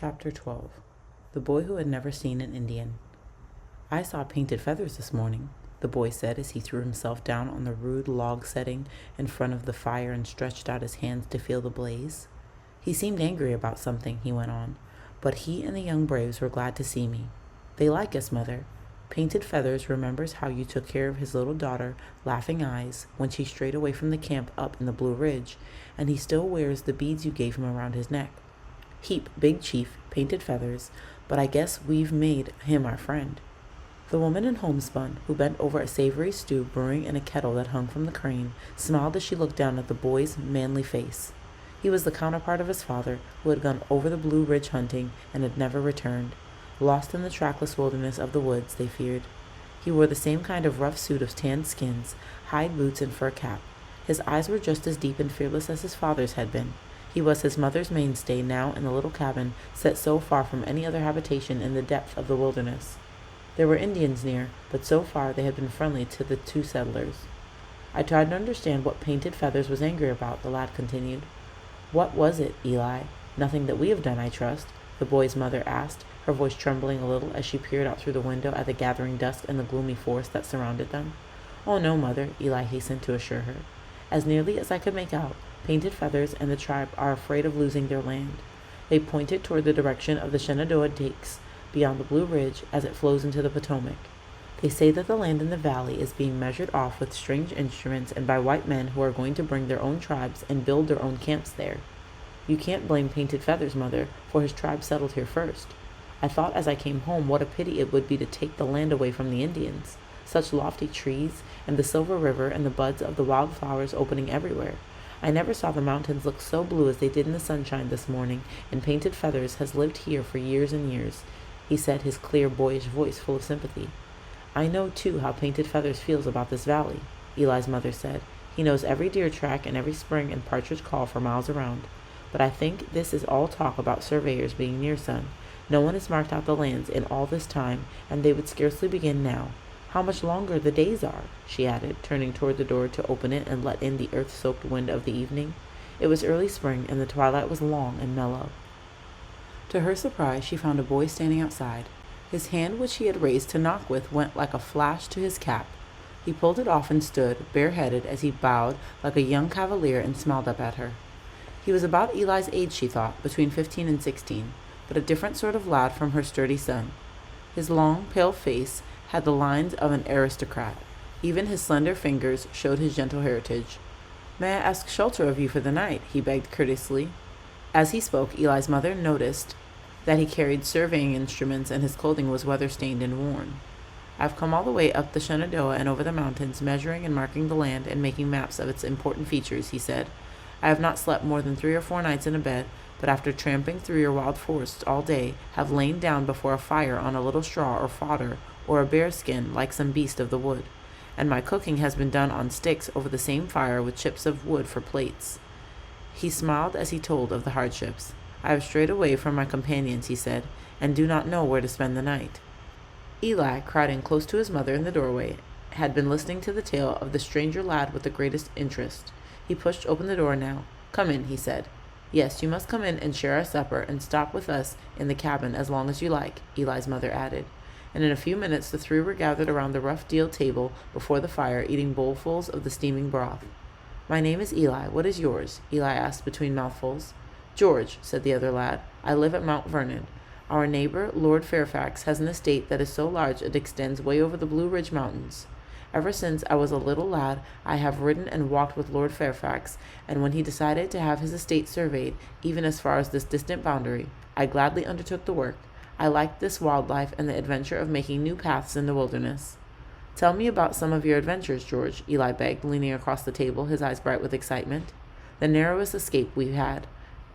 Chapter 12. The Boy Who Had Never Seen an Indian. "I saw painted feathers this morning," the boy said as he threw himself down on the rude log setting in front of the fire and stretched out his hands to feel the blaze. He seemed angry about something, he went on, but he and the young braves were glad to see me. "They like us, Mother. Painted Feathers remembers how you took care of his little daughter, Laughing Eyes, when she strayed away from the camp up in the Blue Ridge, and he still wears the beads you gave him around his neck. Heap big chief, Painted Feathers, but I guess we've made him our friend." The woman in homespun, who bent over a savory stew brewing in a kettle that hung from the crane, smiled as she looked down at the boy's manly face. He was the counterpart of his father, who had gone over the Blue Ridge hunting and had never returned, lost in the trackless wilderness of the woods, they feared. He wore the same kind of rough suit of tanned skins, hide boots, and fur cap. His eyes were just as deep and fearless as his father's had been. He was his mother's mainstay now in the little cabin set so far from any other habitation in the depth of the wilderness. There were Indians near, but so far they had been friendly to the two settlers. "I tried to understand what Painted Feathers was angry about," the lad continued. "What was it, Eli? Nothing that we have done, I trust?" the boy's mother asked, her voice trembling a little as she peered out through the window at the gathering dusk and the gloomy forest that surrounded them. "Oh, no, Mother," Eli hastened to assure her. "As nearly as I could make out, Painted Feathers and the tribe are afraid of losing their land." They pointed toward the direction of the Shenandoah Lakes, beyond the Blue Ridge as it flows into the Potomac. "They say that the land in the valley is being measured off with strange instruments and by white men who are going to bring their own tribes and build their own camps there. You can't blame Painted Feathers, Mother, for his tribe settled here first. I thought as I came home what a pity it would be to take the land away from the Indians. Such lofty trees, and the Silver River and the buds of the wildflowers opening everywhere. I never saw the mountains look so blue as they did in the sunshine this morning, and Painted Feathers has lived here for years and years," he said, his clear, boyish voice full of sympathy. "I know, too, how Painted Feathers feels about this valley," Eli's mother said. "He knows every deer track and every spring and partridge call for miles around. But I think this is all talk about surveyors being near, son. No one has marked out the lands in all this time, and they would scarcely begin now. How much longer the days are," she added, turning toward the door to open it and let in the earth-soaked wind of the evening. It was early spring, and the twilight was long and mellow. To her surprise, she found a boy standing outside. His hand, which he had raised to knock with, went like a flash to his cap. He pulled it off and stood, bareheaded, as he bowed like a young cavalier and smiled up at her. He was about Eli's age, she thought, between 15 and 16, but a different sort of lad from her sturdy son. His long, pale face had the lines of an aristocrat. Even his slender fingers showed his gentle heritage. "May I ask shelter of you for the night?" he begged courteously. As he spoke, Eli's mother noticed that he carried surveying instruments and his clothing was weather-stained and worn. "I've come all the way up the Shenandoah and over the mountains, measuring and marking the land and making maps of its important features," he said. "I have not slept more than 3 or 4 nights in a bed, but after tramping through your wild forests all day, have lain down before a fire on a little straw or fodder or a bear skin like some beast of the wood, and my cooking has been done on sticks over the same fire with chips of wood for plates." He smiled as he told of the hardships. "I have strayed away from my companions," he said, "and do not know where to spend the night." Eli, crowding close to his mother in the doorway, had been listening to the tale of the stranger lad with the greatest interest. He pushed open the door now. "Come in," he said. "Yes, you must come in and share our supper and stop with us in the cabin as long as you like," Eli's mother added. And in a few minutes the 3 were gathered around the rough deal table before the fire, eating bowlfuls of the steaming broth. "My name is Eli. What is yours?" Eli asked between mouthfuls. "George," said the other lad. "I live at Mount Vernon. Our neighbor, Lord Fairfax, has an estate that is so large it extends way over the Blue Ridge Mountains. Ever since I was a little lad, I have ridden and walked with Lord Fairfax, and when he decided to have his estate surveyed, even as far as this distant boundary, I gladly undertook the work. I liked this wildlife and the adventure of making new paths in the wilderness." "Tell me about some of your adventures, George," Eli begged, leaning across the table, his eyes bright with excitement. "The narrowest escape we had,"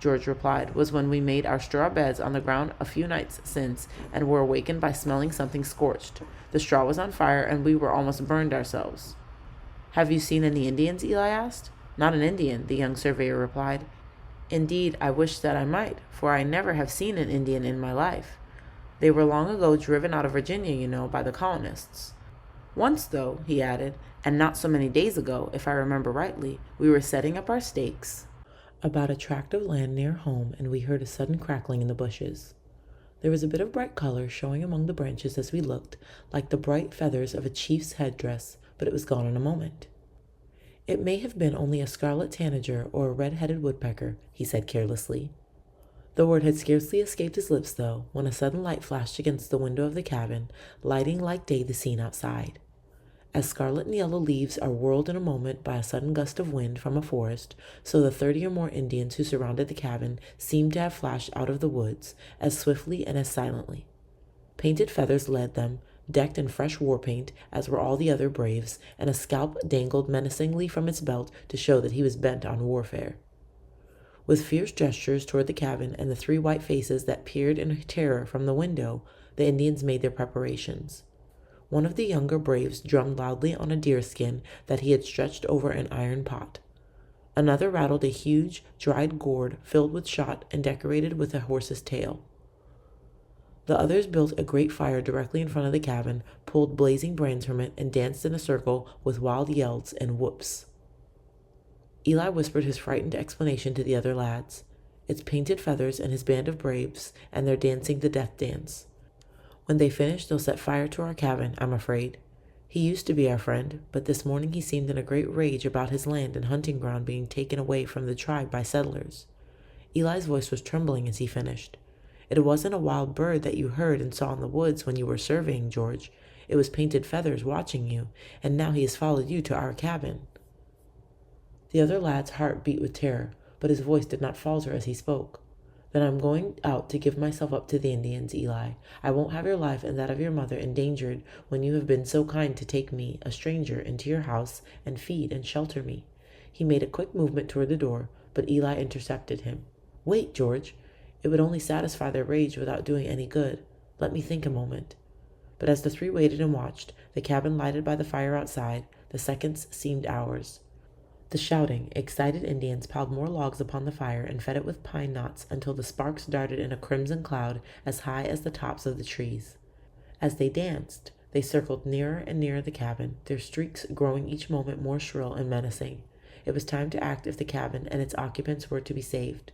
George replied, "was when we made our straw beds on the ground a few nights since and were awakened by smelling something scorched. The straw was on fire and we were almost burned ourselves." "Have you seen any Indians?" Eli asked. "Not an Indian," the young surveyor replied. "Indeed, I wish that I might, for I never have seen an Indian in my life. They were long ago driven out of Virginia, you know, by the colonists. Once, though," he added, "and not so many days ago, if I remember rightly, we were setting up our stakes about a tract of land near home, and we heard a sudden crackling in the bushes. There was a bit of bright color showing among the branches as we looked, like the bright feathers of a chief's headdress, but it was gone in a moment. It may have been only a scarlet tanager or a red-headed woodpecker, he said carelessly. The word had scarcely escaped his lips, though, when a sudden light flashed against the window of the cabin, lighting like day the scene outside. As scarlet and yellow leaves are whirled in a moment by a sudden gust of wind from a forest, so the 30 or more Indians who surrounded the cabin seemed to have flashed out of the woods, as swiftly and as silently. Painted Feathers led them, decked in fresh war paint, as were all the other braves, and a scalp dangled menacingly from its belt to show that he was bent on warfare. With fierce gestures toward the cabin and the 3 white faces that peered in terror from the window, the Indians made their preparations. One of the younger braves drummed loudly on a deerskin that he had stretched over an iron pot. Another rattled a huge, dried gourd filled with shot and decorated with a horse's tail. The others built a great fire directly in front of the cabin, pulled blazing brands from it, and danced in a circle with wild yells and whoops. Eli whispered his frightened explanation to the other lads. It's Painted Feathers and his band of braves, and they're dancing the death dance. When they finish, they'll set fire to our cabin, I'm afraid. He used to be our friend, but this morning he seemed in a great rage about his land and hunting ground being taken away from the tribe by settlers. Eli's voice was trembling as he finished. It wasn't a wild bird that you heard and saw in the woods when you were surveying, George. It was Painted Feathers watching you, and now he has followed you to our cabin. The other lad's heart beat with terror, but his voice did not falter as he spoke. Then I'm going out to give myself up to the Indians, Eli. I won't have your life and that of your mother endangered when you have been so kind to take me, a stranger, into your house and feed and shelter me. He made a quick movement toward the door, but Eli intercepted him. Wait, George. It would only satisfy their rage without doing any good. Let me think a moment. But as the 3 waited and watched, the cabin lighted by the fire outside, the seconds seemed hours. The shouting, excited Indians piled more logs upon the fire and fed it with pine knots until the sparks darted in a crimson cloud as high as the tops of the trees. As they danced, they circled nearer and nearer the cabin, their streaks growing each moment more shrill and menacing. It was time to act if the cabin and its occupants were to be saved.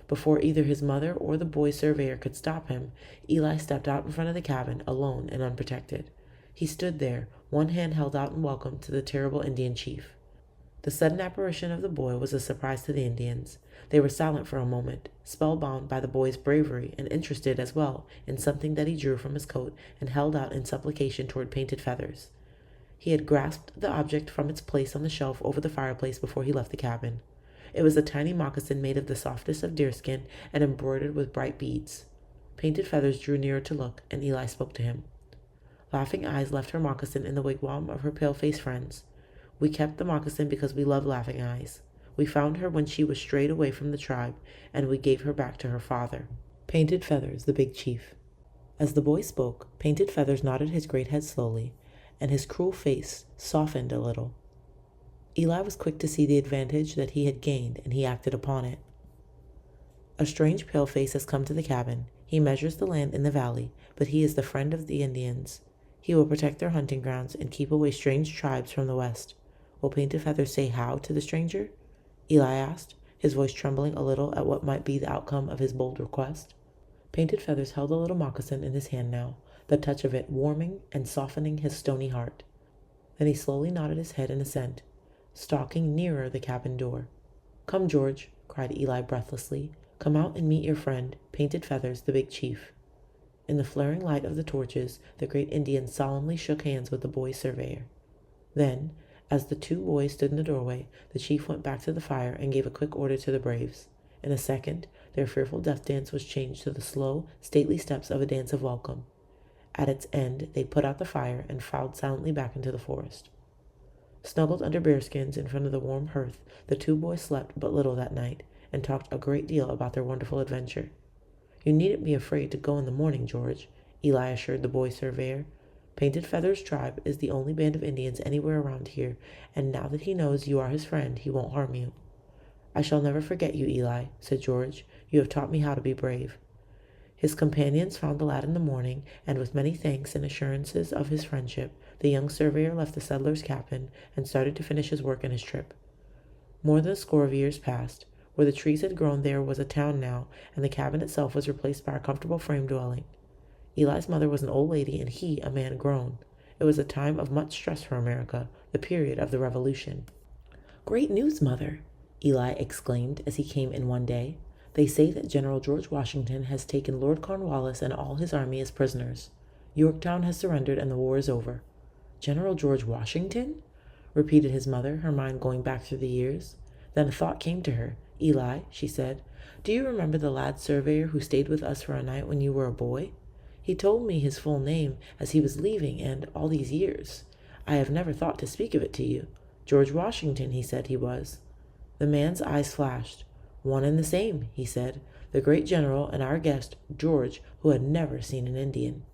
Before either his mother or the boy surveyor could stop him, Eli stepped out in front of the cabin, alone and unprotected. He stood there, one hand held out in welcome to the terrible Indian chief. The sudden apparition of the boy was a surprise to the Indians. They were silent for a moment, spellbound by the boy's bravery and interested as well in something that he drew from his coat and held out in supplication toward Painted Feathers. He had grasped the object from its place on the shelf over the fireplace before he left the cabin. It was a tiny moccasin made of the softest of deerskin and embroidered with bright beads. Painted Feathers drew nearer to look, and Eli spoke to him. Laughing Eyes left her moccasin in the wigwam of her pale-faced friends. We kept the moccasin because we love Laughing Eyes. We found her when she was strayed away from the tribe, and we gave her back to her father. Painted Feathers, the big chief. As the boy spoke, Painted Feathers nodded his great head slowly, and his cruel face softened a little. Eli was quick to see the advantage that he had gained, and he acted upon it. A strange pale-face has come to the cabin. He measures the land in the valley, but he is the friend of the Indians. He will protect their hunting grounds and keep away strange tribes from the west. Will Painted Feathers say how to the stranger? Eli asked, his voice trembling a little at what might be the outcome of his bold request. Painted Feathers held the little moccasin in his hand now, the touch of it warming and softening his stony heart. Then he slowly nodded his head in assent, stalking nearer the cabin door. Come, George, cried Eli breathlessly. Come out and meet your friend, Painted Feathers, the big chief. In the flaring light of the torches, the great Indian solemnly shook hands with the boy surveyor. Then, as the 2 boys stood in the doorway, the chief went back to the fire and gave a quick order to the braves. In a second, their fearful death dance was changed to the slow, stately steps of a dance of welcome. At its end, they put out the fire and filed silently back into the forest. Snuggled under bearskins in front of the warm hearth, the 2 boys slept but little that night, and talked a great deal about their wonderful adventure. You needn't be afraid to go in the morning, George, Eli assured the boy surveyor. Painted Feathers' tribe is the only band of Indians anywhere around here, and now that he knows you are his friend, he won't harm you. I shall never forget you, Eli, said George. You have taught me how to be brave. His companions found the lad in the morning, and with many thanks and assurances of his friendship, the young surveyor left the settler's cabin and started to finish his work and his trip. More than a score of years passed. Where the trees had grown there was a town now, and the cabin itself was replaced by a comfortable frame dwelling. Eli's mother was an old lady and he a man grown. It was a time of much stress for America, the period of the Revolution. "Great news, Mother," Eli exclaimed as he came in one day. "They say that General George Washington has taken Lord Cornwallis and all his army as prisoners. Yorktown has surrendered and the war is over." "General George Washington?" repeated his mother, her mind going back through the years. Then a thought came to her. "Eli," she said, "do you remember the lad surveyor who stayed with us for a night when you were a boy? He told me his full name as he was leaving, and all these years I have never thought to speak of it to you. George Washington, he said he was." The man's eyes flashed. "One and the same," he said, "the great general and our guest, George, who had never seen an Indian."